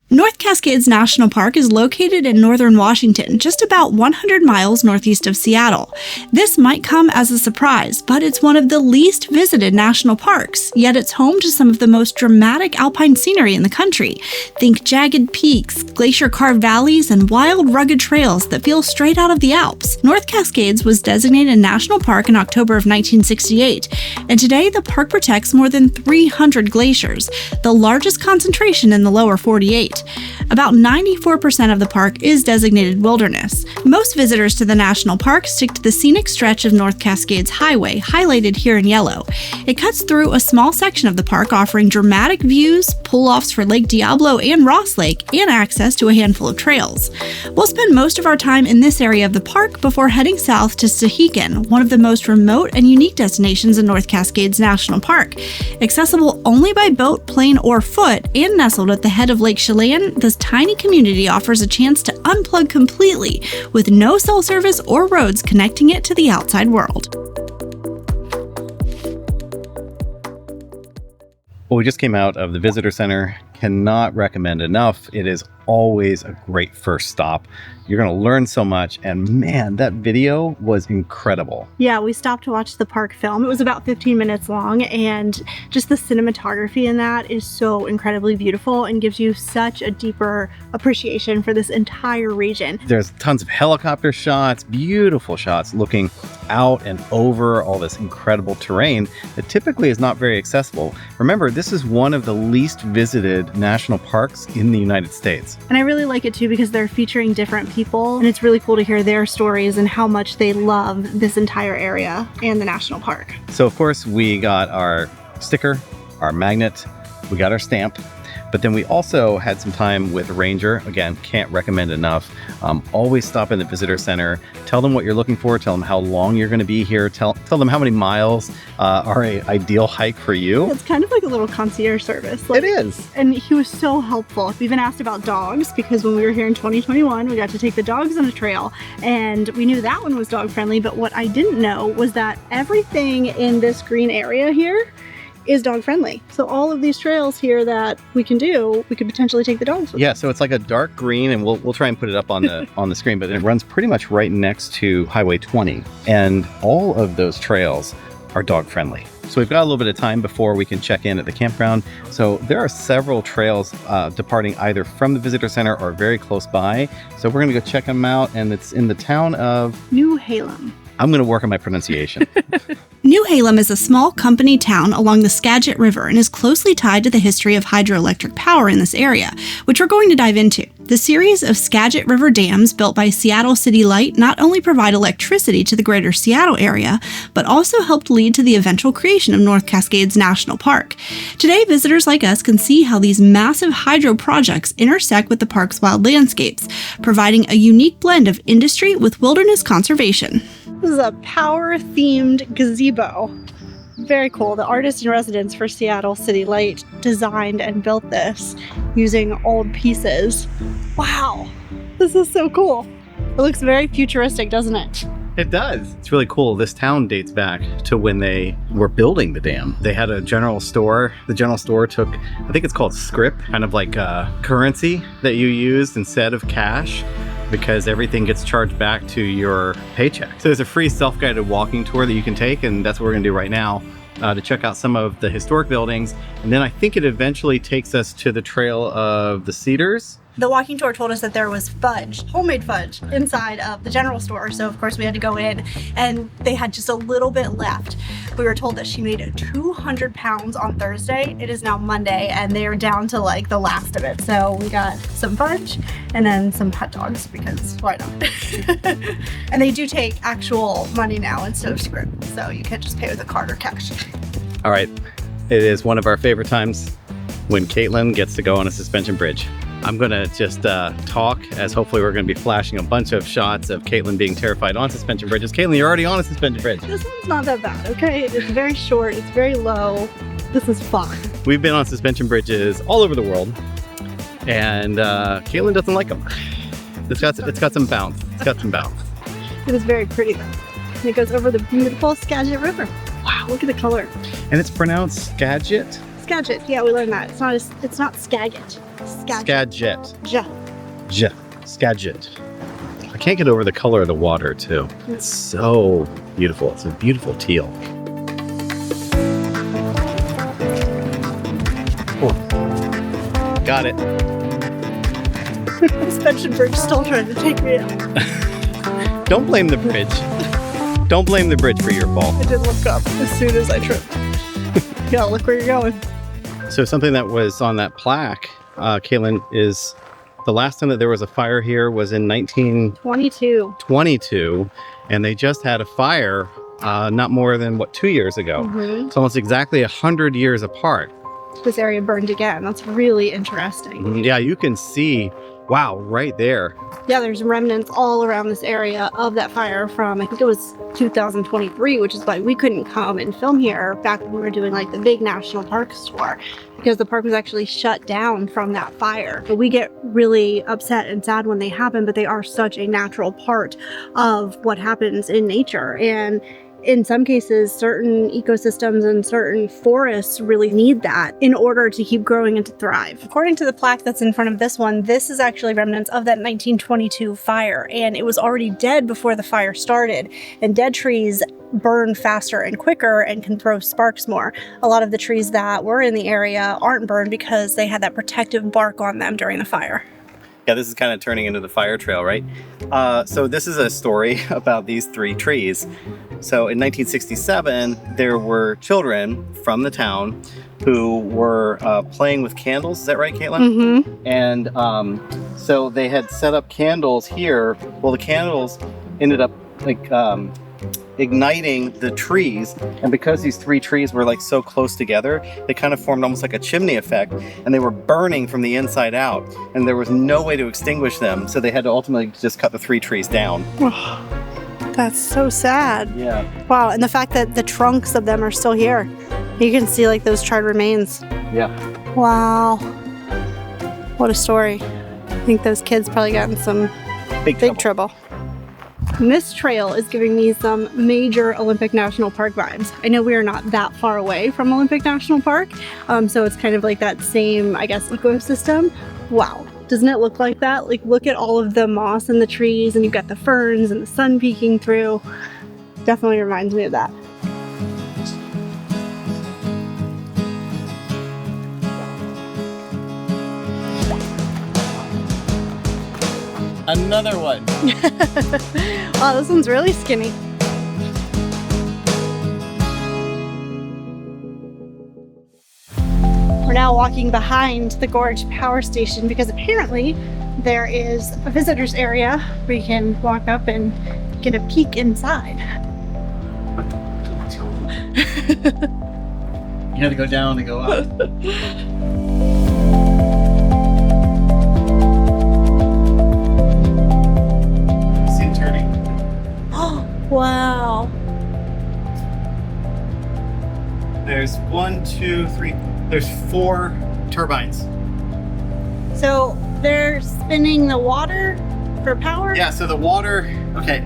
North Cascades National Park is located in northern Washington, just about 100 miles northeast of Seattle. This might come as a surprise, but it's one of the least visited national parks, yet it's home to some of the most dramatic alpine scenery in the country. Think jagged peaks, glacier-carved valleys, and wild, rugged trails that feel straight out of the Alps. North Cascades was designated a national park in October of 1968, and today the park protects more than 300 glaciers, the largest concentration in the lower 48. About 94% of the park is designated wilderness. Most visitors to the national park stick to the scenic stretch of North Cascades Highway, highlighted here in yellow. It cuts through a small section of the park, offering dramatic views, pull-offs for Lake Diablo and Ross Lake, and access to a handful of trails. We'll spend most of our time in this area of the park before heading south to Stehekin, one of the most remote and unique destinations in North Cascades National Park. Accessible only by boat, plane, or foot, and nestled at the head of Lake Chelan, this tiny community offers a chance to unplug completely with no cell service or roads connecting it to the outside world. Well, we just came out of the visitor center. Cannot recommend enough. It is always a great first stop. You're going to learn so much, and man, that video was incredible. Yeah, we stopped to watch the park film. It was about 15 minutes long, and just the cinematography in that is so incredibly beautiful and gives you such a deeper appreciation for this entire region. There's tons of helicopter shots, beautiful shots looking out and over all this incredible terrain that typically is not very accessible. Remember, this is one of the least visited national parks in the United States. And I really like it too because they're featuring different people, and it's really cool to hear their stories and how much they love this entire area and the national park. So of course we got our sticker, our magnet, we got our stamp, but then we also had some time with a ranger. Again, can't recommend enough. Always stop in the visitor center, tell them what you're looking for, tell them how long you're going to be here, tell them how many miles are an ideal hike for you. It's kind of like a little concierge service. It is. And he was so helpful. We even asked about dogs because when we were here in 2021, we got to take the dogs on a trail, and we knew that one was dog friendly, but what I didn't know was that everything in this green area here is dog friendly. So all of these trails here that we can do, we could potentially take the dogs with. Yeah, so it's like a dark green, and we'll try and put it up on the on the screen, but it runs pretty much right next to Highway 20, and all of those trails are dog friendly. So we've got a little bit of time before we can check in at the campground. So there are several trails departing either from the visitor center or very close by. So we're gonna go check them out, and it's in the town of Newhalem. I'm gonna work on my pronunciation. Newhalem is a small company town along the Skagit River and is closely tied to the history of hydroelectric power in this area, which we're going to dive into. The series of Skagit River dams built by Seattle City Light not only provide electricity to the greater Seattle area, but also helped lead to the eventual creation of North Cascades National Park. Today, visitors like us can see how these massive hydro projects intersect with the park's wild landscapes, providing a unique blend of industry with wilderness conservation. This is a power-themed gazebo. Very cool. The artist in residence for Seattle City Light designed and built this using old pieces. Wow, this is so cool. It looks very futuristic, doesn't it? It does. It's really cool. This town dates back to when they were building the dam. They had a general store. The general store took, I think it's called scrip, kind of like a currency that you used instead of cash, because everything gets charged back to your paycheck. So there's a free self-guided walking tour that you can take, and that's what we're gonna do right now to check out some of the historic buildings. And then I think it eventually takes us to the Trail of the Cedars. The walking tour told us that there was fudge, homemade fudge, inside of the general store. So of course we had to go in, and they had just a little bit left. We were told that she made 200 pounds on Thursday. It is now Monday, and they are down to like the last of it. So we got some fudge and then some hot dogs because why not? And they do take actual money now instead of scrip. So you can't just pay with a card or cash. All right, it is one of our favorite times when Caitlin gets to go on a suspension bridge. I'm gonna just talk, as hopefully we're gonna be flashing a bunch of shots of Caitlin being terrified on suspension bridges. Caitlin, you're already on a suspension bridge. This one's not that bad, okay? It's very short, it's very low. This is fun. We've been on suspension bridges all over the world, and Caitlin doesn't like them. It's got some bounce. It's got some bounce. It is very pretty though. And it goes over the beautiful Skagit River. Wow, look at the color. And it's pronounced Skagit? Skagit, yeah, we learned that. It's not Skagit. Skagit. Ja. Skagit. I can't get over the color of the water, too. It's so beautiful. It's a beautiful teal. Oh. Got it. Suspension bridge still trying to take me out. Don't blame the bridge. Don't blame the bridge for your fall. I did look up as soon as I tripped. Yeah, look where you're going. So something that was on that plaque, Caitlin, is the last time that there was a fire here was in 1922. And they just had a fire not more than, 2 years ago. Mm-hmm. It's almost exactly 100 years apart. This area burned again. That's really interesting. Yeah, you can see, wow, right there. Yeah, there's remnants all around this area of that fire from, I think it was 2023, which is why we couldn't come and film here back when we were doing like the big national parks tour, because the park was actually shut down from that fire. But we get really upset and sad when they happen, but they are such a natural part of what happens in nature. And in some cases, certain ecosystems and certain forests really need that in order to keep growing and to thrive. According to the plaque that's in front of this one, this is actually remnants of that 1922 fire, and it was already dead before the fire started. And dead trees burn faster and quicker and can throw sparks more. A lot of the trees that were in the area aren't burned because they had that protective bark on them during the fire. Yeah, this is kind of turning into the fire trail, right? So this is a story about these 3 trees. So in 1967, there were children from the town who were playing with candles. Is that right, Caitlin? Mm-hmm. And so they had set up candles here. Well, the candles ended up like igniting the trees, and because these 3 trees were like so close together, they kind of formed almost like a chimney effect, and they were burning from the inside out, and there was no way to extinguish them, so they had to ultimately just cut the 3 trees down. That's so sad. Yeah. Wow, and the fact that the trunks of them are still here. You can see like those charred remains. Yeah. Wow. What a story. I think those kids probably got in some big trouble. And this trail is giving me some major Olympic National Park vibes. I know we are not that far away from Olympic National Park, so it's kind of like that same, I guess, ecosystem. Wow, doesn't it look like that? Like, look at all of the moss and the trees, and you've got the ferns and the sun peeking through. Definitely reminds me of that. Another one. Wow, this one's really skinny. We're now walking behind the Gorge Power Station because apparently there is a visitor's area where you can walk up and get a peek inside. You had to go down to go up. Wow. There's 1, 2, 3. There's 4 turbines. So they're spinning the water for power? Yeah, so the water, okay.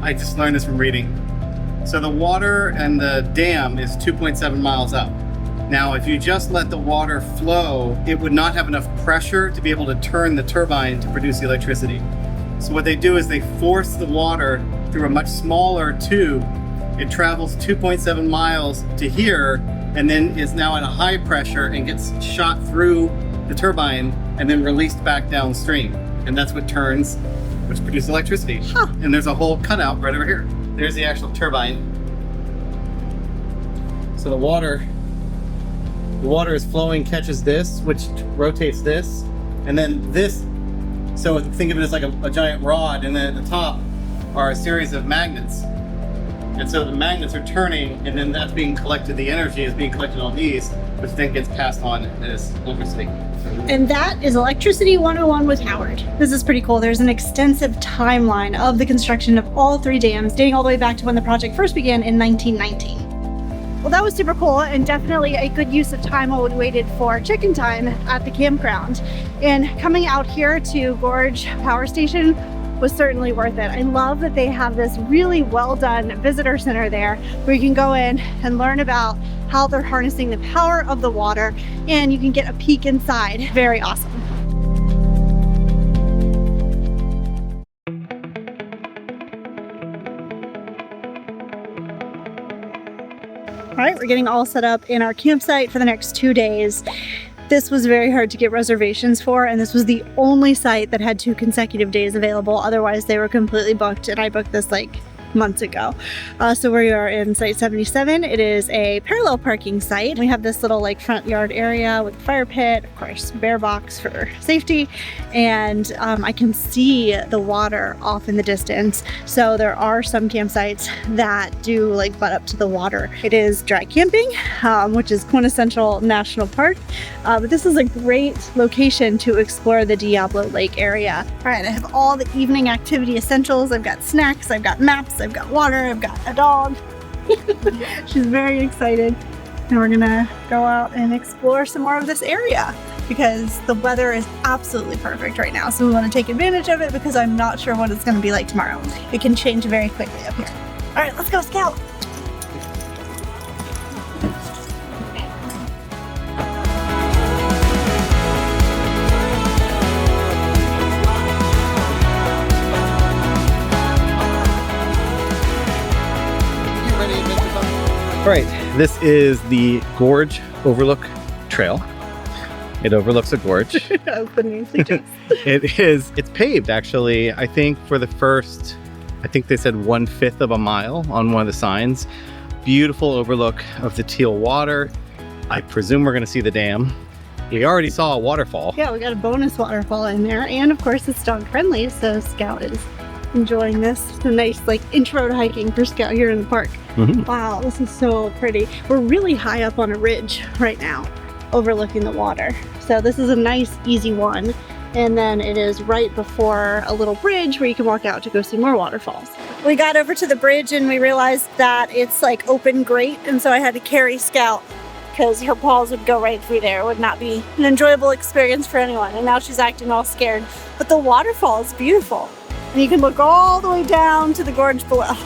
I just learned this from reading. So the water and the dam is 2.7 miles up. Now, if you just let the water flow, it would not have enough pressure to be able to turn the turbine to produce the electricity. So what they do is they force the water through a much smaller tube. It travels 2.7 miles to here, and then is now at a high pressure and gets shot through the turbine and then released back downstream. And that's what turns, which produces electricity. Huh. And there's a whole cutout right over here. There's the actual turbine. So the water is flowing, catches this, which rotates this, and then this. So think of it as like a giant rod, and then at the top are a series of magnets. And so the magnets are turning, and then that's being collected, the energy is being collected on these, which then gets passed on as electricity. And that is Electricity 101 with Howard. This is pretty cool. There's an extensive timeline of the construction of all 3 dams, dating all the way back to when the project first began in 1919. Well, that was super cool, and definitely a good use of time while we waited for chicken time at the campground. And coming out here to Gorge Power Station, was certainly worth it. I love that they have this really well done visitor center there where you can go in and learn about how they're harnessing the power of the water, and you can get a peek inside. Very awesome. All right, we're getting all set up in our campsite for the next 2 days. This was very hard to get reservations for, and this was the only site that had 2 consecutive days available. Otherwise, they were completely booked, and I booked this like months ago. So we are in site 77. It is a parallel parking site. We have this little like front yard area with a fire pit, of course, bear box for safety, and I can see the water off in the distance. So there are some campsites that do like butt up to the water. It is dry camping, which is quintessential national park, but this is a great location to explore the Diablo Lake area. All right, I have all the evening activity essentials. I've got snacks, I've got maps, I've got water, I've got a dog. She's very excited. And we're gonna go out and explore some more of this area because the weather is absolutely perfect right now. So we want to take advantage of it because I'm not sure what it's gonna be like tomorrow. It can change very quickly up here. All right, let's go scout. All right, this is the Gorge Overlook Trail. It overlooks a gorge. It's paved actually, I think for the first, I think they said 1/5 of a mile on one of the signs. Beautiful overlook of the Teal water. I presume we're gonna see the dam. We already saw a waterfall. Yeah, we got a bonus waterfall in there. And of course it's dog friendly, so Scout is enjoying this. It's a nice like intro to hiking for Scout here in the park. Mm-hmm. Wow, this is so pretty. We're really high up on a ridge right now, overlooking the water. So this is a nice, easy one. And then it is right before a little bridge where you can walk out to go see more waterfalls. We got over to the bridge and we realized that it's like open grate. And so I had to carry Scout because her paws would go right through there. It would not be an enjoyable experience for anyone. And now she's acting all scared. But the waterfall is beautiful. And you can look all the way down to the gorge below.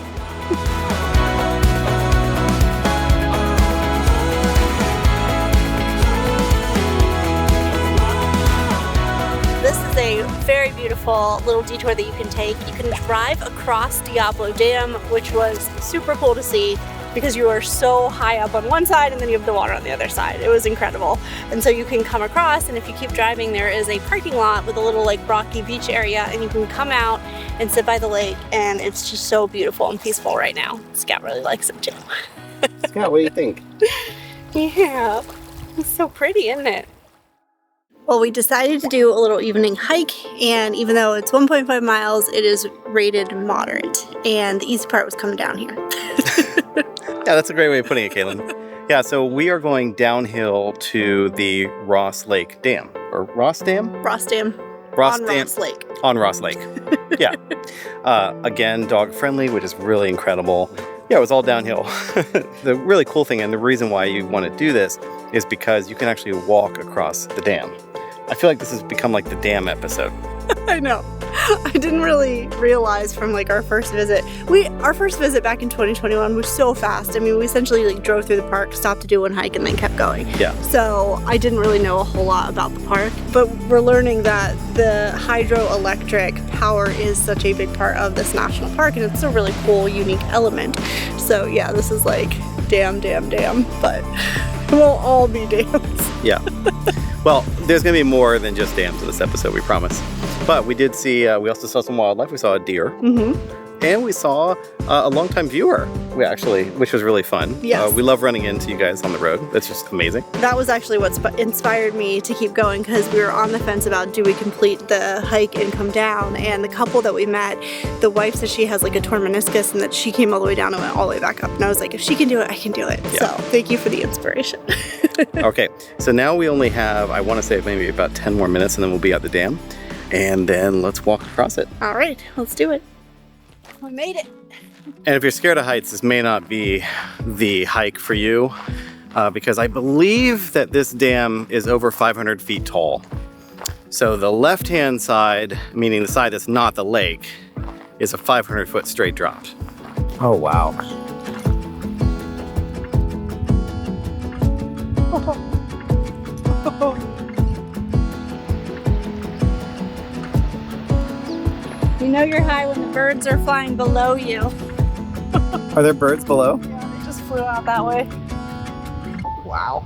This is a very beautiful little detour that you can take. You can drive across Diablo Dam, which was super cool to see because you are so high up on one side and then you have the water on the other side. It was incredible. And so you can come across, and if you keep driving, there is a parking lot with a little like rocky beach area, and you can come out and sit by the lake, and it's just so beautiful and peaceful right now. Scout really likes it too. Scott, what do you think? Yeah, it's so pretty, isn't it? Well, we decided to do a little evening hike, and even though it's 1.5 miles, it is rated moderate, and the easy part was coming down here. Yeah, that's a great way of putting it, Caitlin. Yeah, so we are going downhill to the Ross Lake Dam, or Ross Dam? Ross Dam. Ross on Dam. Ross Lake. On Ross Lake. Yeah. Again, dog friendly, which is really incredible. Yeah, it was all downhill. The really cool thing, and the reason why you want to do this, is because you can actually walk across the dam. I feel like this has become like the dam episode. I know. I didn't really realize from like our first visit. Our first visit back in 2021 was so fast. I mean, we essentially like drove through the park, stopped to do one hike, and then kept going. Yeah. So I didn't really know a whole lot about the park, but we're learning that the hydroelectric power is such a big part of this national park, and it's a really cool, unique element. So yeah, this is like dam, but it won't all be dams. Yeah. Well, there's going to be more than just dams in this episode, we promise. But we did see, we also saw some wildlife. We saw a deer. Mm-hmm. And we saw a longtime viewer, which was really fun. Yes. We love running into you guys on the road. That's just amazing. That was actually what inspired me to keep going, because we were on the fence about do we complete the hike and come down. And the couple that we met, the wife said she has like a torn meniscus and that she came all the way down and went all the way back up. And I was like, if she can do it, I can do it. Yeah. So thank you for the inspiration. Okay, so now we only have, I want to say maybe about 10 more minutes and then we'll be at the dam. And then let's walk across it. All right, let's do it. We made it. And if you're scared of heights, this may not be the hike for you because I believe that this dam is over 500 feet tall. So the left-hand side, meaning the side that's not the lake, is a 500-foot straight drop. Oh, wow. You know you're high when the birds are flying below you. Are there birds below? Yeah, they just flew out that way. Wow.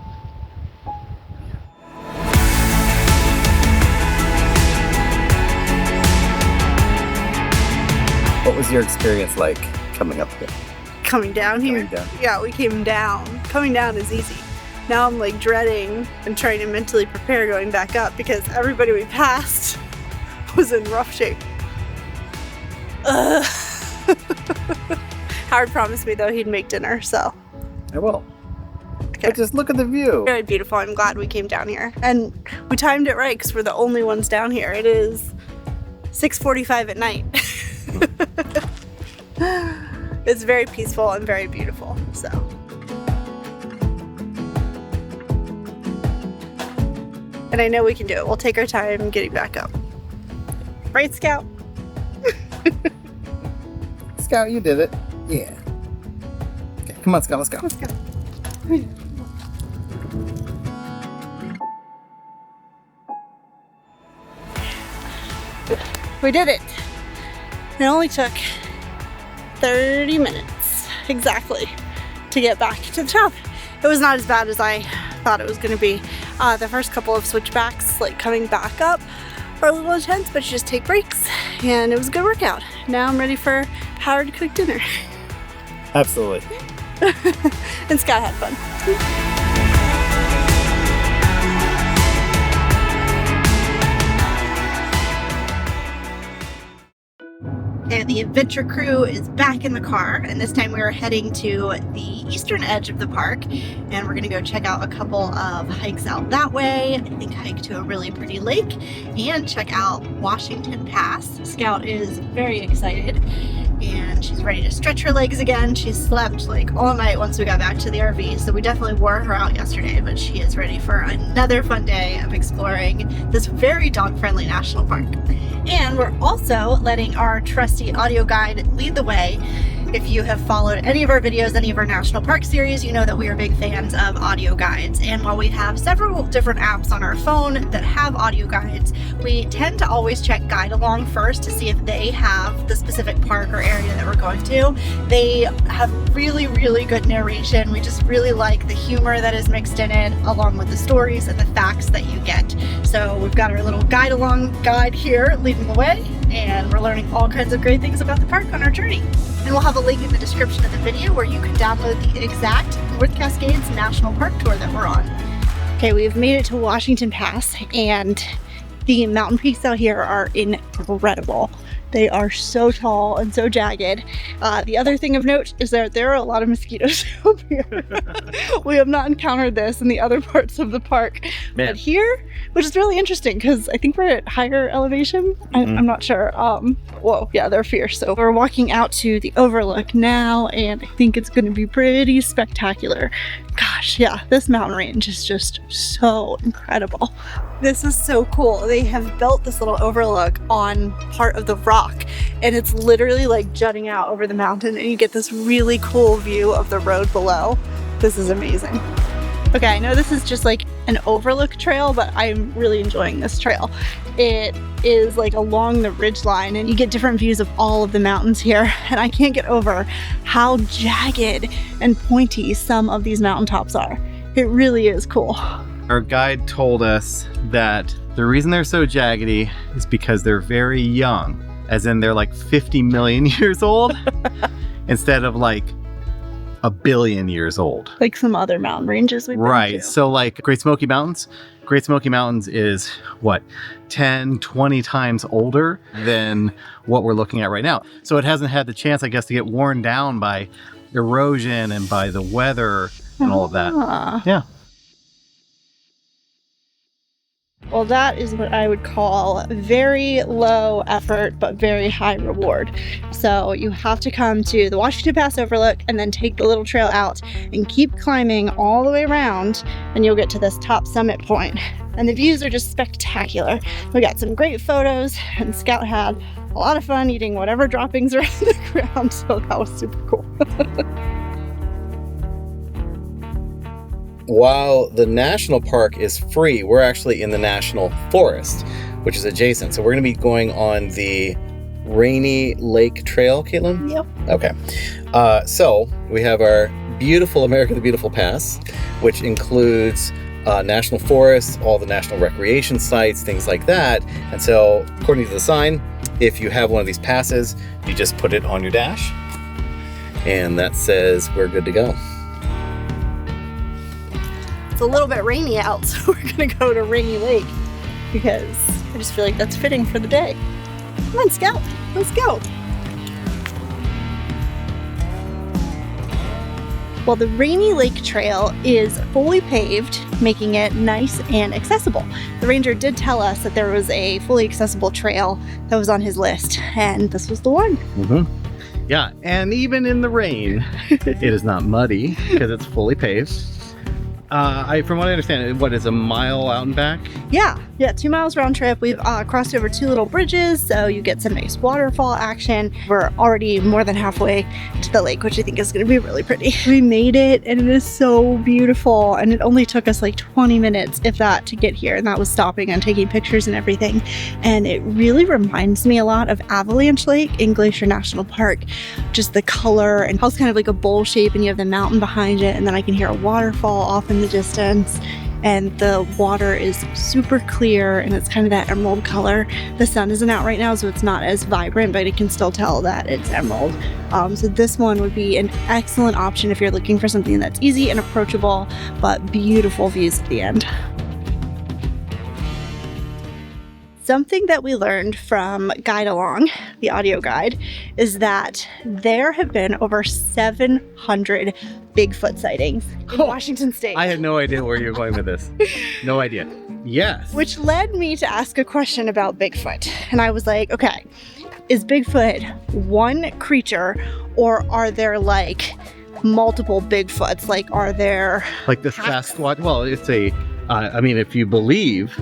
What was your experience like coming up here? Coming down here? Coming down. Yeah, we came down. Coming down is easy. Now I'm like dreading and trying to mentally prepare going back up because everybody we passed was in rough shape. Howard promised me though he'd make dinner, so. I will. Okay. But just look at the view. Very beautiful. I'm glad we came down here. And we timed it right because we're the only ones down here. It is 6:45 at night. It's very peaceful and very beautiful, so. And I know we can do it. We'll take our time getting back up. Right, Scout? Scout, you did it. Yeah. Okay, come on, Scout, let's go. Let's go. We did it. It only took 30 minutes exactly to get back to the top. It was not as bad as I thought it was going to be. The first couple of switchbacks, like coming back up, are a little intense, but you just take breaks, and it was a good workout. Now I'm ready for Howard to cook dinner. Absolutely. And Scott had fun. And the adventure crew is back in the car, and this time we are heading to the eastern edge of the park, and we're gonna go check out a couple of hikes out that way. I think hike to a really pretty lake and check out Washington Pass. Scout is very excited and she's ready to stretch her legs again. She slept like all night once we got back to the RV, so we definitely wore her out yesterday, but she is ready for another fun day of exploring this very dog-friendly national park. And we're also letting our trusty audio guide lead the way. If you have followed any of our videos, any of our national park series, you know that we are big fans of audio guides. And while we have several different apps on our phone that have audio guides, we tend to always check Guide Along first to see if they have the specific park or area that we're going to. They have really, really good narration. We just really like the humor that is mixed in it, along with the stories and the facts that you get. So we've got our little Guide Along guide here leading the way, and we're learning all kinds of great things about the park on our journey. And we'll have a link in the description of the video where you can download the exact North Cascades National Park tour that we're on. Okay, we've made it to Washington Pass, and the mountain peaks out here are incredible. They are so tall and so jagged. The other thing of note is that there are a lot of mosquitoes up here. We have not encountered this in the other parts of the park. Man. But here, which is really interesting because I think we're at higher elevation. I'm not sure. Whoa, yeah, they're fierce. So we're walking out to the Overlook now, and I think it's going to be pretty spectacular. Gosh, yeah, this mountain range is just so incredible. This is so cool. They have built this little overlook on part of the rock, and it's literally like jutting out over the mountain, and you get this really cool view of the road below. This is amazing. Okay, I know this is just like an overlook trail, but I'm really enjoying this trail. It is like along the ridge line, and you get different views of all of the mountains here, and I can't get over how jagged and pointy some of these mountaintops are. It really is cool. Our guide told us that the reason they're so jaggedy is because they're very young, as in they're like 50 million years old instead of like a billion years old. Like some other mountain ranges we've been Right. to. So like Great Smoky Mountains. Great Smoky Mountains is what, 10, 20 times older than what we're looking at right now. So it hasn't had the chance, I guess, to get worn down by erosion and by the weather and all of that. Ah. Yeah. Well, that is what I would call very low effort, but very high reward. So you have to come to the Washington Pass Overlook and then take the little trail out and keep climbing all the way around, and you'll get to this top summit point. And the views are just spectacular. We got some great photos, and Scout had a lot of fun eating whatever droppings are on the ground, so that was super cool. While the national park is free, we're actually in the national forest, which is adjacent. So we're going to be going on the Rainy Lake Trail, Caitlin? Yep. Okay. So we have our beautiful America the Beautiful Pass, which includes national forests, all the national recreation sites, things like that. And so according to the sign, if you have one of these passes, you just put it on your dash, and that says we're good to go. It's a little bit rainy out, so we're gonna go to Rainy Lake because I just feel like that's fitting for the day. Come on, Scout, let's go. Well, the Rainy Lake Trail is fully paved, making it nice and accessible. The ranger did tell us that there was a fully accessible trail that was on his list, and this was the one. Mm-hmm. Yeah, and even in the rain, it is not muddy because it's fully paved. From what I understand, what is a mile out and back? Yeah, 2 miles round trip. We've crossed over 2 little bridges, so you get some nice waterfall action. We're already more than halfway to the lake, which I think is going to be really pretty. We made it, and it is so beautiful, and it only took us like 20 minutes, if that, to get here, and that was stopping and taking pictures and everything. And it really reminds me a lot of Avalanche Lake in Glacier National Park. Just the color and how it's kind of like a bowl shape, and you have the mountain behind it, and then I can hear a waterfall off in the distance, and the water is super clear, and it's kind of that emerald color. The sun isn't out right now, so it's not as vibrant, but you can still tell that it's emerald. So this one would be an excellent option if you're looking for something that's easy and approachable, but beautiful views at the end. Something that we learned from Guide Along, the audio guide, is that there have been over 700 Bigfoot sightings in Washington State. I had no idea where you were going with this. No idea. Yes. Which led me to ask a question about Bigfoot. And I was like, okay, is Bigfoot one creature, or are there like multiple Bigfoots? Like, are there like the Sasquatch? Well, it's a, if you believe,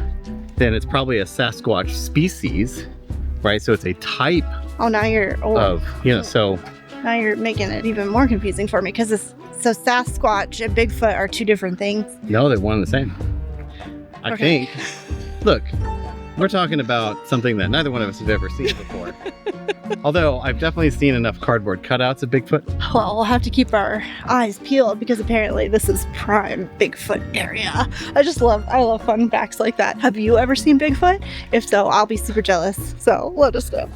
then it's probably a Sasquatch species, right? So it's a type now you're so now you're making it even more confusing for me, because so Sasquatch and Bigfoot are two different things. No, they're one and the same. I Okay. think. Look, we're talking about something that neither one of us have ever seen before. Although I've definitely seen enough cardboard cutouts of Bigfoot. Well, we'll have to keep our eyes peeled, because apparently this is prime Bigfoot area. I love fun facts like that. Have you ever seen Bigfoot? If so, I'll be super jealous. So let us know.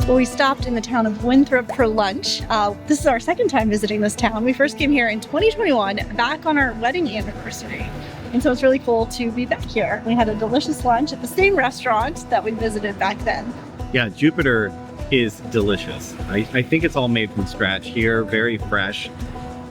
Well, we stopped in the town of Winthrop for lunch. This is our second time visiting this town. We first came here in 2021, back on our wedding anniversary. And so it's really cool to be back here. We had a delicious lunch at the same restaurant that we visited back then. Yeah, Jupiter is delicious. I think it's all made from scratch here, very fresh,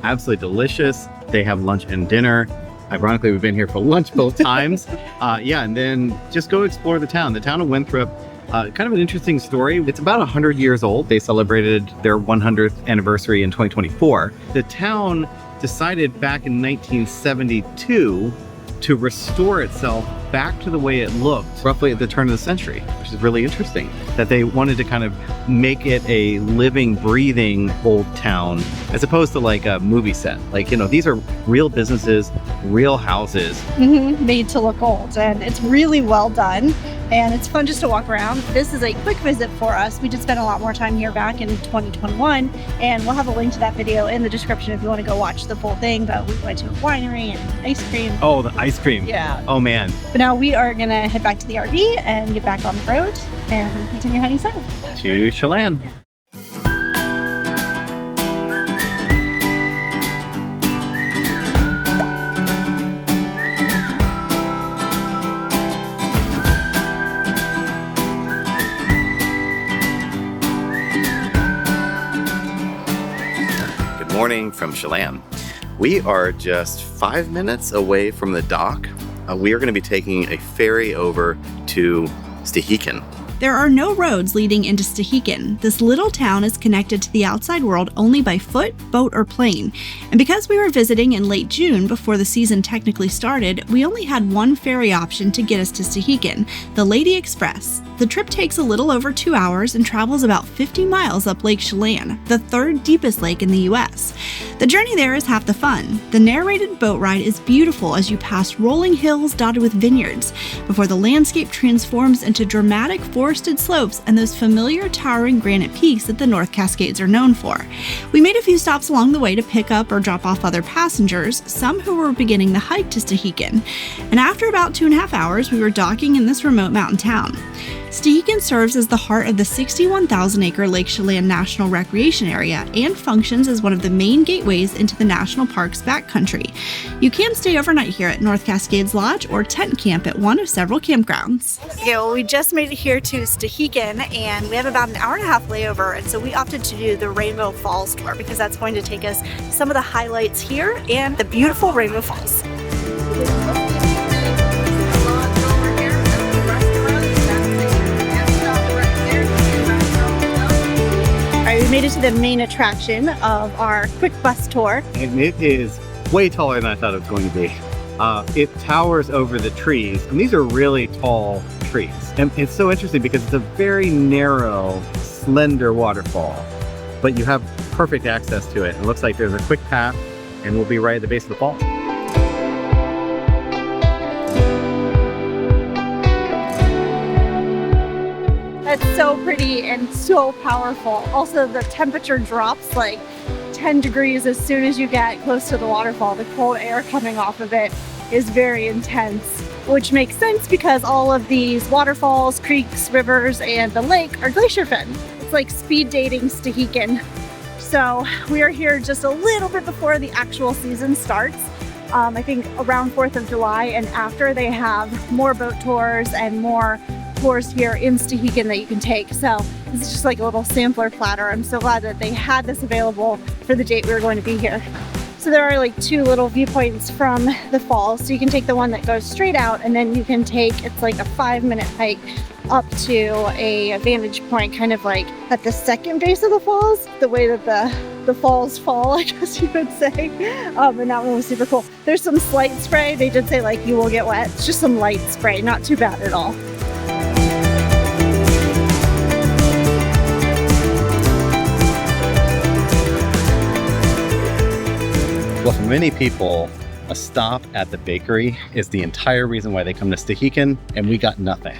absolutely delicious. They have lunch and dinner. Ironically, we've been here for lunch both times. And then just go explore the town. The town of Winthrop. Kind of an interesting story. It's about 100 years old. They celebrated their 100th anniversary in 2024. The town decided back in 1972 to restore itself back to the way it looked roughly at the turn of the century, which is really interesting. That they wanted to kind of make it a living, breathing old town, as opposed to like a movie set. Like, these are real businesses, real houses. Made to look old, and it's really well done. And it's fun just to walk around. This is a quick visit for us. We did spend a lot more time here back in 2021, and we'll have a link to that video in the description if you want to go watch the full thing. But we went to a winery and ice cream. Oh, the ice cream. Yeah. Oh, man. But now we are going to head back to the RV and get back on the road and continue heading south. To Chelan. morning from Chelan. We are just 5 minutes away from the dock. We are going to be taking a ferry over to Stehekin. There are no roads leading into Stehekin. This little town is connected to the outside world only by foot, boat, or plane. And because we were visiting in late June before the season technically started, we only had one ferry option to get us to Stehekin, the Lady Express. The trip takes a little over 2 hours and travels about 50 miles up Lake Chelan, the third deepest lake in the U.S. The journey there is half the fun. The narrated boat ride is beautiful as you pass rolling hills dotted with vineyards, before the landscape transforms into dramatic forested slopes and those familiar towering granite peaks that the North Cascades are known for. We made a few stops along the way to pick up or drop off other passengers, some who were beginning the hike to Stehekin. And after about 2.5 hours, we were docking in this remote mountain town. Stehekin serves as the heart of the 61,000-acre Lake Chelan National Recreation Area and functions as one of the main gateways into the national park's backcountry. You can stay overnight here at North Cascades Lodge or tent camp at one of several campgrounds. Okay, well, we just made it here to Stehekin, and we have about an hour-and-a-half layover, and so we opted to do the Rainbow Falls tour because that's going to take us some of the highlights here and the beautiful Rainbow Falls. We made it to the main attraction of our quick bus tour. And it is way taller than I thought it was going to be. It towers over the trees, and these are really tall trees. And it's so interesting because it's a very narrow, slender waterfall, but you have perfect access to it. It looks like there's a quick path, and we'll be right at the base of the fall. That's so pretty and so powerful. Also, the temperature drops like 10 degrees as soon as you get close to the waterfall. The cold air coming off of it is very intense, which makes sense because all of these waterfalls, creeks, rivers, and the lake are glacier fed. It's like speed dating Stehekin. So we are here just a little bit before the actual season starts. I think around 4th of July, and after they have more boat tours and more tours here in Stehekin that you can take. So this is just like a little sampler platter. I'm so glad that they had this available for the date we were going to be here. So there are like 2 little viewpoints from the falls. So you can take the one that goes straight out, and then you can take, it's like a 5-minute hike up to a vantage point, kind of like at the second base of the falls, the way that the falls fall, I guess you would say. And that one was super cool. There's some slight spray. They did say like you will get wet. It's just some light spray, not too bad at all. Well, for many people, a stop at the bakery is the entire reason why they come to Stehekin, and we got nothing.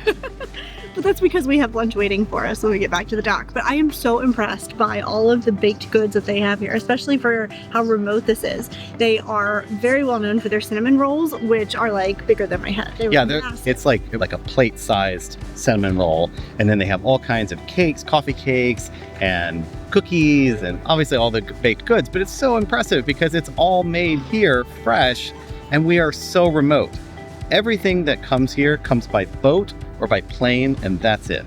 But that's because we have lunch waiting for us when we get back to the dock. But I am so impressed by all of the baked goods that they have here, especially for how remote this is. They are very well known for their cinnamon rolls, which are like bigger than my head. It's like a plate-sized cinnamon roll, and then they have all kinds of cakes, coffee cakes, and cookies, and obviously all the baked goods. But it's so impressive because it's all made here, fresh, and we are so remote. Everything that comes here comes by boat or by plane, and that's it.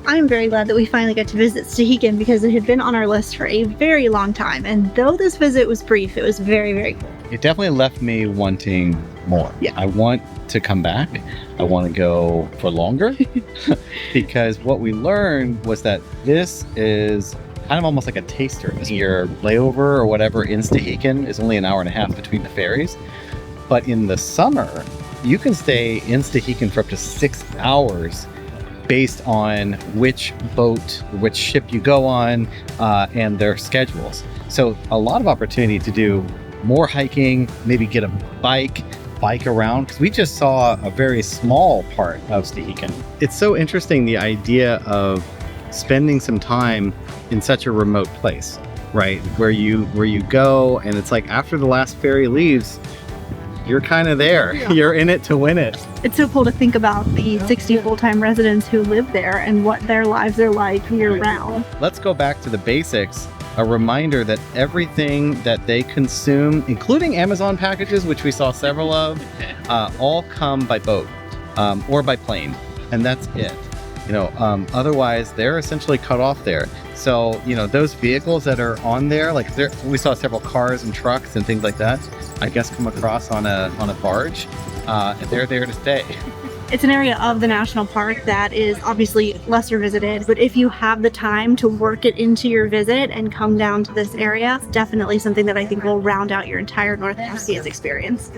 I'm very glad that we finally got to visit Stehekin because it had been on our list for a very long time. And though this visit was brief, it was very, very cool. It definitely left me wanting more. Yeah. I want to come back. I want to go for longer because what we learned was that this is kind of almost like a taster. Your layover or whatever in Stehekin is only an hour and a half between the ferries. But in the summer, you can stay in Stehekin for up to 6 hours based on which boat, which ship you go on, and their schedules. So a lot of opportunity to do more hiking, maybe get a bike around, because we just saw a very small part of Stehekin. It's so interesting, the idea of spending some time in such a remote place, right? Where you go, and it's like after the last ferry leaves, you're kind of there. Yeah. You're in it to win it. It's so cool to think about the 60 full-time residents who live there and what their lives are like year-round. Let's go back to the basics. A reminder that everything that they consume, including Amazon packages, which we saw several of, all come by boat or by plane, and that's it. Otherwise, they're essentially cut off there. So, those vehicles that are on there, like we saw several cars and trucks and things like that, I guess come across on a barge, and they're there to stay. It's an area of the national park that is obviously lesser visited, but if you have the time to work it into your visit and come down to this area, it's definitely something that I think will round out your entire North Cascades experience.